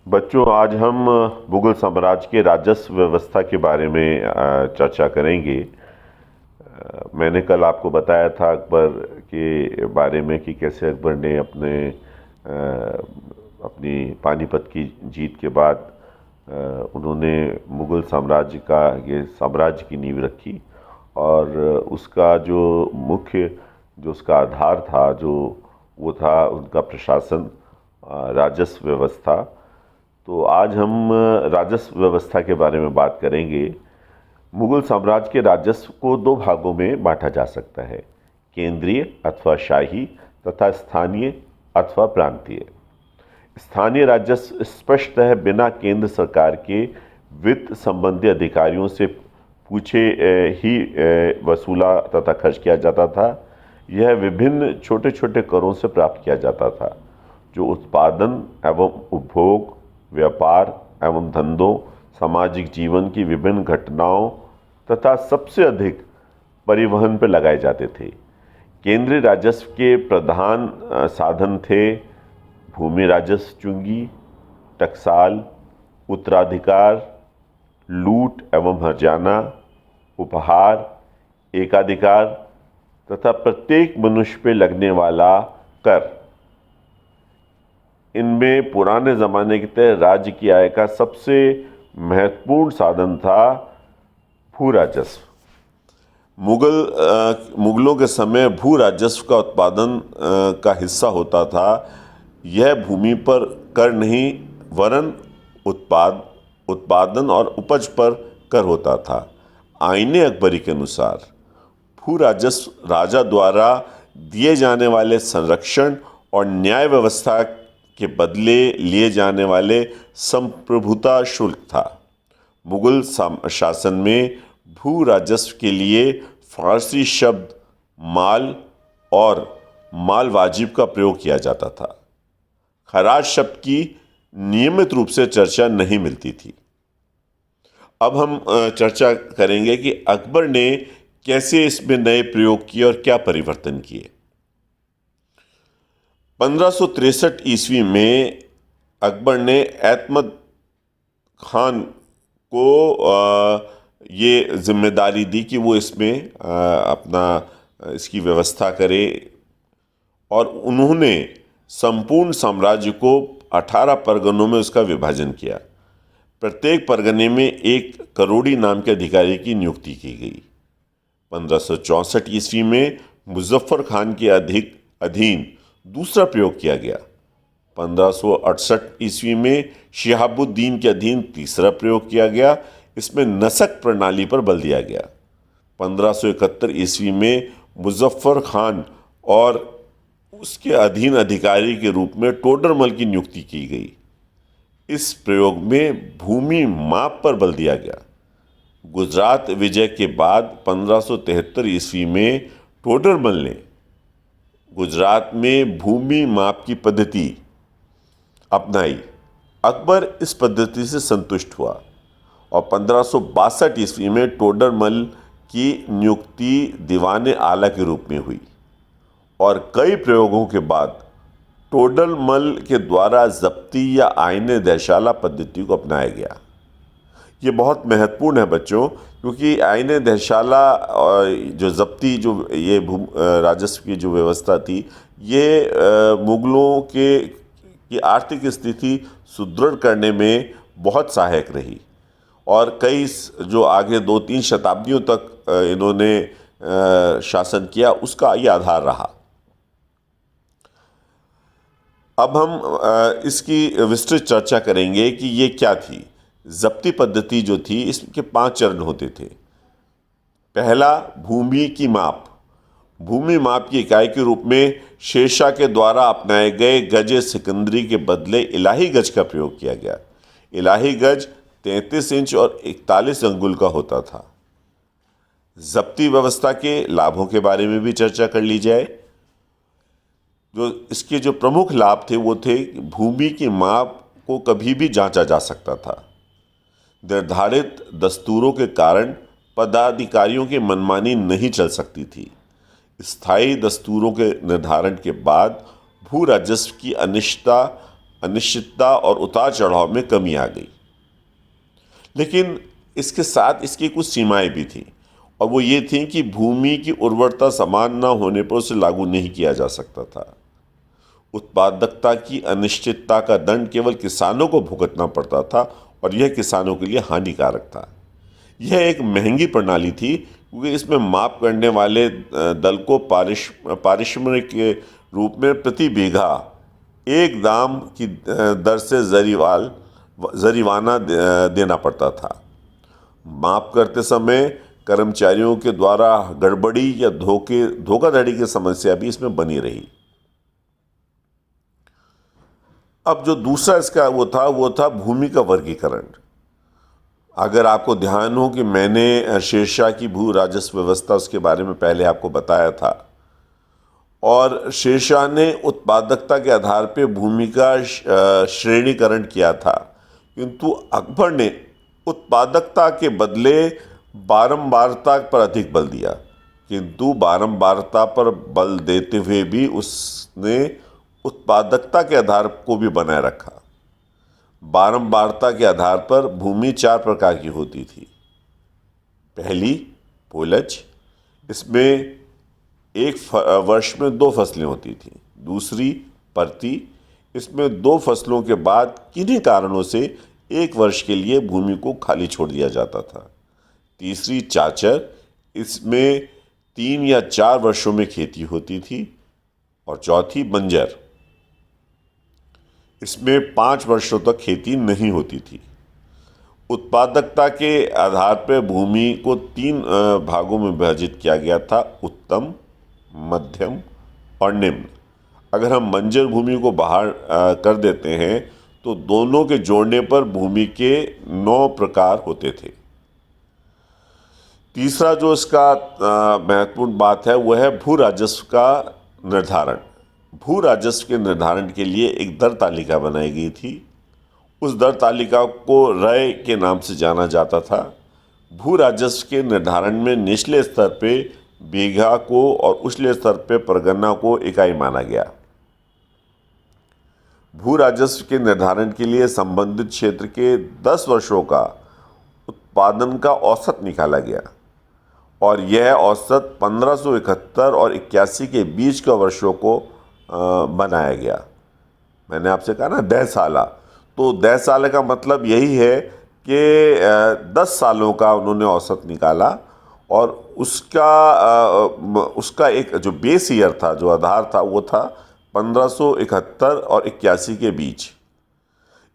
बच्चों, आज हम मुगल साम्राज्य के राजस्व व्यवस्था के बारे में चर्चा करेंगे। मैंने कल आपको बताया था अकबर के बारे में कि कैसे अकबर ने अपनी पानीपत की जीत के बाद उन्होंने मुगल साम्राज्य का ये साम्राज्य की नींव रखी। और उसका जो उसका आधार था, वो था उनका प्रशासन, राजस्व व्यवस्था। तो आज हम राजस्व व्यवस्था के बारे में बात करेंगे। मुगल साम्राज्य के राजस्व को दो भागों में बांटा जा सकता है: केंद्रीय अथवा शाही तथा स्थानीय अथवा प्रांतीय। स्थानीय राजस्व स्पष्टतः बिना केंद्र सरकार के वित्त संबंधी अधिकारियों से पूछे ही वसूला तथा खर्च किया जाता था। यह विभिन्न छोटे छोटे करों से प्राप्त किया जाता था, जो उत्पादन एवं उपभोग, व्यापार एवं धंधों, सामाजिक जीवन की विभिन्न घटनाओं तथा सबसे अधिक परिवहन पर लगाए जाते थे। केंद्रीय राजस्व के प्रधान साधन थे भूमि राजस्व, चुंगी, टकसाल, उत्तराधिकार, लूट एवं हर्जाना, उपहार, एकाधिकार तथा प्रत्येक मनुष्य पे लगने वाला कर। इनमें पुराने ज़माने के तहत राज्य की आय का सबसे महत्वपूर्ण साधन था भू राजस्व। मुगलों के समय भू राजस्व का उत्पादन का हिस्सा होता था। यह भूमि पर कर नहीं, वरन उत्पादन और उपज पर कर होता था। आईने अकबरी के अनुसार भू राजस्व राजा द्वारा दिए जाने वाले संरक्षण और न्याय व्यवस्था के बदले लिए जाने वाले संप्रभुता शुल्क था। मुगल शासन में भू राजस्व के लिए फारसी शब्द माल और माल वाजिब का प्रयोग किया जाता था। खराज शब्द की नियमित रूप से चर्चा नहीं मिलती थी। अब हम चर्चा करेंगे कि अकबर ने कैसे इसमें नए प्रयोग किए और क्या परिवर्तन किए। 1563 ईस्वी में अकबर ने एतमद खान को ये जिम्मेदारी दी कि वो इसमें इसकी व्यवस्था करे, और उन्होंने संपूर्ण साम्राज्य को 18 परगनों में उसका विभाजन किया। प्रत्येक परगने में एक करोड़ी नाम के अधिकारी की नियुक्ति की गई। 1564 ईस्वी में मुजफ्फर खान के अधीन दूसरा प्रयोग किया गया। 1568 ईस्वी में शिहाबुद्दीन के अधीन तीसरा प्रयोग किया गया। इसमें नसक प्रणाली पर बल दिया गया। 1571 ईस्वी में मुजफ्फर खान और उसके अधीन अधिकारी के रूप में टोडरमल की नियुक्ति की गई। इस प्रयोग में भूमि माप पर बल दिया गया। गुजरात विजय के बाद 1573 ईस्वी में टोडरमल ने गुजरात में भूमि माप की पद्धति अपनाई। अकबर इस पद्धति से संतुष्ट हुआ और 1562 ईस्वी में टोडरमल की नियुक्ति दीवाने आला के रूप में हुई, और कई प्रयोगों के बाद टोडरमल के द्वारा जब्ती या आईने दहशाला पद्धति को अपनाया गया। ये बहुत महत्वपूर्ण है बच्चों, क्योंकि आईने दहशाला जो जब्ती जो ये राजस्व की जो व्यवस्था थी, ये मुगलों की आर्थिक स्थिति सुदृढ़ करने में बहुत सहायक रही, और कई जो आगे 2-3 शताब्दियों तक इन्होंने शासन किया, उसका ये आधार रहा। अब हम इसकी विस्तृत चर्चा करेंगे कि ये क्या थी। जब्ती पद्धति जो थी, इसके 5 चरण होते थे। पहला, भूमि की माप। भूमि माप की इकाई के रूप में शेरशाह के द्वारा अपनाए गए गज सिकंदरी के बदले इलाही गज का प्रयोग किया गया। इलाही गज 33 इंच और 41 अंगुल का होता था। जब्ती व्यवस्था के लाभों के बारे में भी चर्चा कर ली जाए। इसके जो प्रमुख लाभ थे वो थे कि भूमि की माप को कभी भी जांचा जा सकता था। निर्धारित दस्तूरों के कारण पदाधिकारियों की मनमानी नहीं चल सकती थी। स्थायी दस्तूरों के निर्धारण के बाद भू राजस्व की अनिश्चितता अनिश्चितता और उतार चढ़ाव में कमी आ गई। लेकिन इसके साथ इसकी कुछ सीमाएं भी थीं, और वो ये थी कि भूमि की उर्वरता समान न होने पर उसे लागू नहीं किया जा सकता था। उत्पादकता की अनिश्चितता का दंड केवल किसानों को भुगतना पड़ता था, और यह किसानों के लिए हानिकारक था। यह एक महंगी प्रणाली थी, क्योंकि इसमें माप करने वाले दल को पारिश्रमिक के रूप में प्रति बीघा एक दाम की दर से जरीवाना देना पड़ता था। माप करते समय कर्मचारियों के द्वारा गड़बड़ी या धोखाधड़ी की समस्या भी इसमें बनी रही। अब जो दूसरा इसका वो था भूमि का वर्गीकरण। अगर आपको ध्यान हो कि मैंने शेरशाह की भू राजस्व व्यवस्था उसके बारे में पहले आपको बताया था, और शेरशाह ने उत्पादकता के आधार पर भूमि का श्रेणीकरण किया था, किंतु अकबर ने उत्पादकता के बदले बारंबारता पर अधिक बल दिया। किंतु बारंबारता पर बल देते हुए भी उसने उत्पादकता के आधार को भी बनाए रखा। बारंबारता के आधार पर भूमि 4 प्रकार की होती थी। पहली पोलज, इसमें एक वर्ष में 2 फसलें होती थी। दूसरी परती, इसमें 2 फसलों के बाद किन्हीं कारणों से 1 वर्ष के लिए भूमि को खाली छोड़ दिया जाता था। तीसरी चाचर, इसमें 3 या 4 वर्षों में खेती होती थी। और चौथी बंजर, इसमें 5 वर्षों तक खेती नहीं होती थी। उत्पादकता के आधार पर भूमि को 3 भागों में विभाजित किया गया था: उत्तम, मध्यम और निम्न। अगर हम बंजर भूमि को बाहर कर देते हैं तो दोनों के जोड़ने पर भूमि के 9 प्रकार होते थे। तीसरा जो इसका महत्वपूर्ण बात है वह है भू राजस्व का निर्धारण। भू राजस्व के निर्धारण के लिए एक दर तालिका बनाई गई थी। उस दर तालिका को रय के नाम से जाना जाता था। भू राजस्व के निर्धारण में निचले स्तर पे बीघा को और उछले स्तर पे परगना को इकाई माना गया। भू राजस्व के निर्धारण के लिए संबंधित क्षेत्र के 10 वर्षों का उत्पादन का औसत निकाला गया, और यह औसत 1571 और 81 के बीच के वर्षों को बनाया गया। मैंने आपसे कहा ना 10 साला, तो 10 साल का मतलब यही है कि 10 सालों का उन्होंने औसत निकाला, और उसका एक जो बेस ईयर था, जो आधार था, वो था 1571 और 81 के बीच।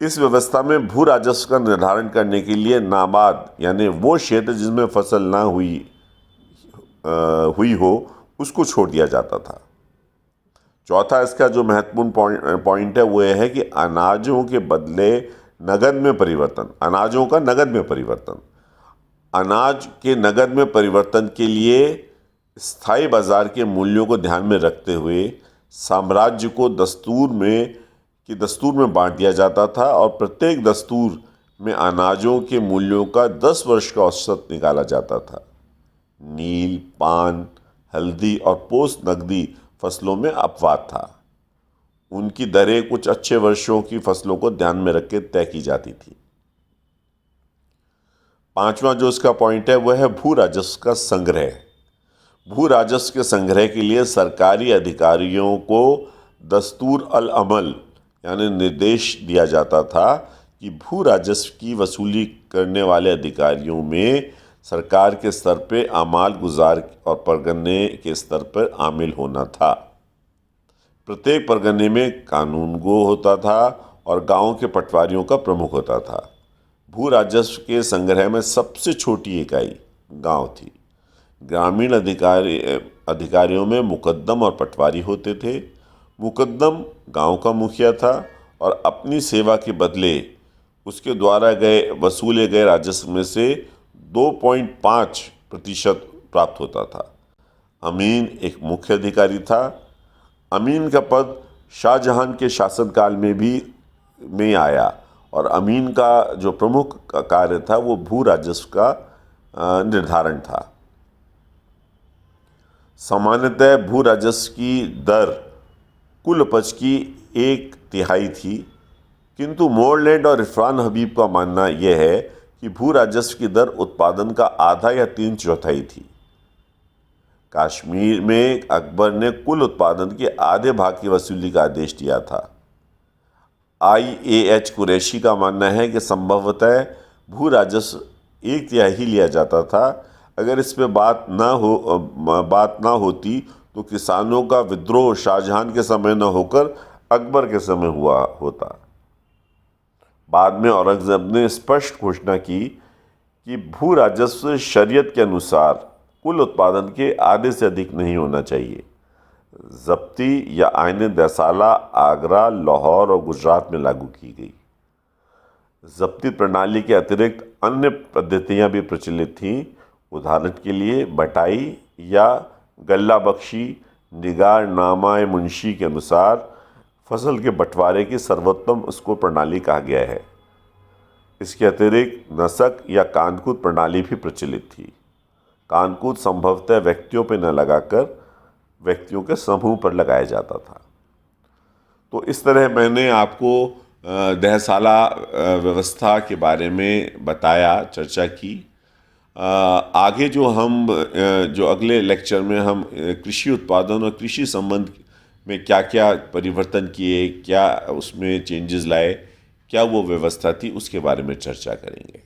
इस व्यवस्था में भू राजस्व का निर्धारण करने के लिए नाबाद, यानी वो क्षेत्र जिसमें फसल ना हुई हो, उसको छोड़ दिया जाता था। चौथा इसका जो महत्वपूर्ण पॉइंट है वो यह है कि अनाजों के बदले नगद में परिवर्तन, अनाजों का नगद में परिवर्तन। अनाज के नगद में परिवर्तन के लिए स्थायी बाजार के मूल्यों को ध्यान में रखते हुए साम्राज्य को दस्तूर में बांट दिया जाता था, और प्रत्येक दस्तूर में अनाजों के मूल्यों का 10 वर्ष का औसत निकाला जाता था। नील, पान, हल्दी और पोस्त नकदी फसलों में अपवाद था। उनकी दरें कुछ अच्छे वर्षों की फसलों को ध्यान में रख के तय की जाती थी। पांचवा जो इसका पॉइंट है वह है भू राजस्व का संग्रह। भू राजस्व के संग्रह के लिए सरकारी अधिकारियों को दस्तूर अल अमल यानी निर्देश दिया जाता था कि भू राजस्व की वसूली करने वाले अधिकारियों में सरकार के स्तर पे आमाल गुजार और परगने के स्तर पर आमिल होना था। प्रत्येक परगने में कानून गो होता था और गांव के पटवारियों का प्रमुख होता था। भू राजस्व के संग्रह में सबसे छोटी इकाई गांव थी। ग्रामीण अधिकारियों में मुकद्दम और पटवारी होते थे। मुकद्दम गांव का मुखिया था और अपनी सेवा के बदले उसके द्वारा वसूले गए राजस्व में से 2.5% प्राप्त होता था। अमीन एक मुख्य अधिकारी था। अमीन का पद शाहजहां के शासनकाल में आया, और अमीन का जो प्रमुख कार्य था वो भू राजस्व का निर्धारण था। सामान्यतः भू राजस्व की दर कुल उपज की 1/3 थी, किंतु मोरलैंड और इरफान हबीब का मानना यह है कि भू राजस्व की दर उत्पादन का आधा या 3/4 थी। कश्मीर में अकबर ने कुल उत्पादन के आधे भाग की वसूली का आदेश दिया था। IAH कुरैशी का मानना है कि संभवतः भू राजस्व 1/3 लिया जाता था। अगर इस पे बात ना होती तो किसानों का विद्रोह शाहजहां के समय न होकर अकबर के समय हुआ होता। बाद में औरंगजेब ने स्पष्ट घोषणा की कि भू राजस्व शरीयत के अनुसार कुल उत्पादन के आधे से अधिक नहीं होना चाहिए। जब्ती या आईने दसाला आगरा, लाहौर और गुजरात में लागू की गई। जब्ती प्रणाली के अतिरिक्त अन्य पद्धतियां भी प्रचलित थीं। उदाहरण के लिए बटाई या गल्ला बख्शी निगारनामा मुंशी के अनुसार फसल के बंटवारे की सर्वोत्तम उसको प्रणाली कहा गया है। इसके अतिरिक्त नसक या कानकूद प्रणाली भी प्रचलित थी। कानकूद संभवतः व्यक्तियों पर न लगाकर व्यक्तियों के समूह पर लगाया जाता था। तो इस तरह मैंने आपको दहसाला व्यवस्था के बारे में बताया, चर्चा की। आगे जो अगले लेक्चर में हम कृषि उत्पादन और कृषि संबंध में क्या क्या परिवर्तन किए, क्या उसमें चेंजेस लाए, क्या वो व्यवस्था थी, उसके बारे में चर्चा करेंगे।